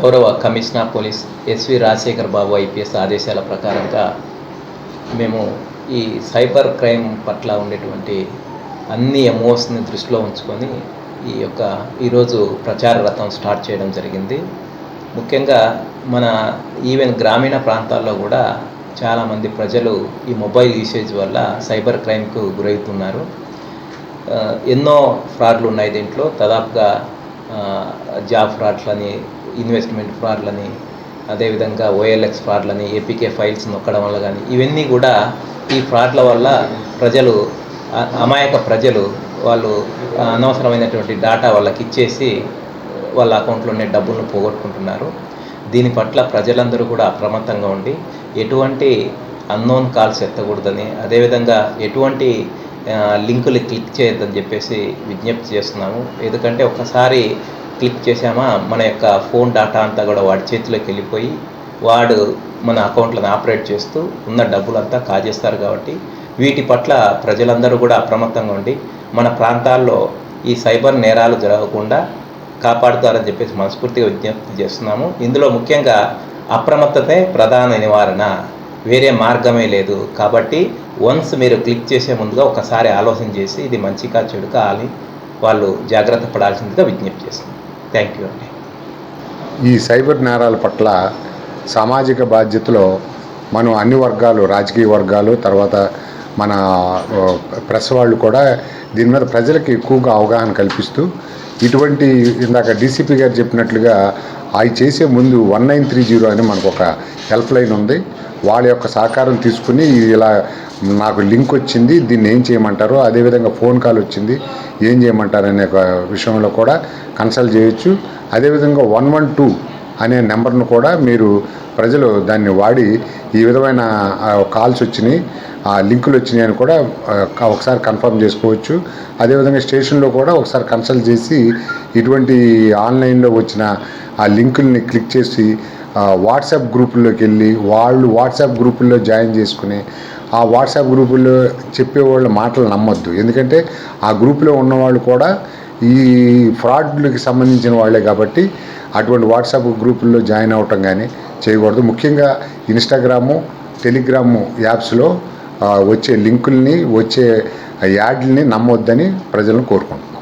గౌరవ commissioner police SV Rajasekhar బాబు IPS ఆదేశాల ప్రకారంగా మేము ఈ సైబర్ క్రైమ్ పట్ల ఉండేటువంటి అన్ని ఎంఓస్ని దృష్టిలో ఉంచుకొని ఈరోజు ప్రచార రథం స్టార్ట్ చేయడం జరిగింది. ముఖ్యంగా మన ఈవెన్ గ్రామీణ ప్రాంతాల్లో కూడా చాలామంది ప్రజలు ఈ మొబైల్ యూసేజ్ వల్ల సైబర్ క్రైమ్కు గురవుతున్నారు. ఎన్నో ఫ్రాడ్లు ఉన్నాయి దీంట్లో. దాదాపుగా జాబ్ ఫ్రాడ్లని, ఇన్వెస్ట్మెంట్ ఫ్రాడ్లని, అదేవిధంగా ఓఎల్ఎక్స్ ఫ్రాడ్లని, ఏపీకే ఫైల్స్ నొక్కడం వల్ల కానీ ఇవన్నీ కూడా ఈ ఫ్రాడ్ల వల్ల అమాయక ప్రజలు వాళ్ళు అనవసరమైనటువంటి డాటా వాళ్ళకి ఇచ్చేసి వాళ్ళ అకౌంట్లో ఉండే డబ్బులను పోగొట్టుకుంటున్నారు. దీని పట్ల ప్రజలందరూ కూడా అప్రమత్తంగా ఉండి ఎటువంటి అన్నోన్ కాల్స్ ఎత్తకూడదని, అదేవిధంగా ఎటువంటి లింకులు క్లిక్ చేయొద్దని చెప్పేసి విజ్ఞప్తి చేస్తున్నాము. ఎందుకంటే ఒకసారి క్లిక్ చేసామా మన యొక్క ఫోన్ డాటా అంతా కూడా వాడి చేతిలోకి వెళ్ళిపోయి వాడు మన అకౌంట్లను ఆపరేట్ చేస్తూ ఉన్న డబ్బులంతా కాజేస్తారు. కాబట్టి వీటి పట్ల ప్రజలందరూ కూడా అప్రమత్తంగా ఉండి మన ప్రాంతాల్లో ఈ సైబర్ నేరాలు జరగకుండా కాపాడుతారని చెప్పేసి మనస్ఫూర్తిగా విజ్ఞప్తి చేస్తున్నాము. ఇందులో ముఖ్యంగా అప్రమత్తతే ప్రధాన నివారణ, వేరే మార్గమే లేదు. కాబట్టి వన్స్ మీరు క్లిక్ చేసే ముందుగా ఒకసారి ఆలోచన చేసి ఇది మంచిగా చెడుకా అని వాళ్ళు జాగ్రత్త పడాల్సిందిగా విజ్ఞప్తి చేస్తున్నాం. థ్యాంక్ యూ అండి. ఈ సైబర్ నేరాల పట్ల సామాజిక బాధ్యతలో మనం అన్ని వర్గాలు, రాజకీయ వర్గాలు, తర్వాత మన ప్రెస్ వాళ్ళు కూడా దీని మీద ప్రజలకు ఎక్కువగా అవగాహన కల్పిస్తూ ఇటువంటి ఇందాక డీసీపీ గారు చెప్పినట్లుగా అవి చేసే ముందు 1930 అని మనకు ఒక హెల్ప్ లైన్ ఉంది. వాళ్ళ యొక్క సహకారం తీసుకుని ఇలా నాకు లింక్ వచ్చింది, దీన్ని ఏం చేయమంటారు, అదేవిధంగా ఫోన్ కాల్ వచ్చింది ఏం చేయమంటారు అనే విషయంలో కూడా కన్సల్ట్ చేయొచ్చు. అదేవిధంగా 112 అనే నెంబర్ను కూడా మీరు ప్రజలు దాన్ని వాడి ఈ విధమైన కాల్స్ వచ్చినాయి, ఆ లింకులు వచ్చినాయి అని కూడా ఒకసారి కన్ఫర్మ్ చేసుకోవచ్చు. అదేవిధంగా స్టేషన్లో కూడా ఒకసారి కన్సల్ట్ చేసి ఇటువంటి ఆన్లైన్లో వచ్చిన ఆ లింకుల్ని క్లిక్ చేసి వాట్సాప్ గ్రూపుల్లోకి వెళ్ళి వాళ్ళు వాట్సాప్ గ్రూపుల్లో జాయిన్ చేసుకుని ఆ వాట్సాప్ గ్రూపుల్లో చెప్పేవాళ్ళ మాటలు నమ్మొద్దు. ఎందుకంటే ఆ గ్రూపులో ఉన్నవాళ్ళు కూడా ఈ ఫ్రాడ్లకి సంబంధించిన వాళ్ళే కాబట్టి అటువంటి వాట్సాప్ గ్రూపుల్లో జాయిన్ అవ్వటం కానీ చేయకూడదు. ముఖ్యంగా ఇన్స్టాగ్రాము, టెలిగ్రాము యాప్స్లో వచ్చే లింకుల్ని, వచ్చే యాడ్లని నమ్మొద్దని ప్రజలను కోరుకుంటున్నాం.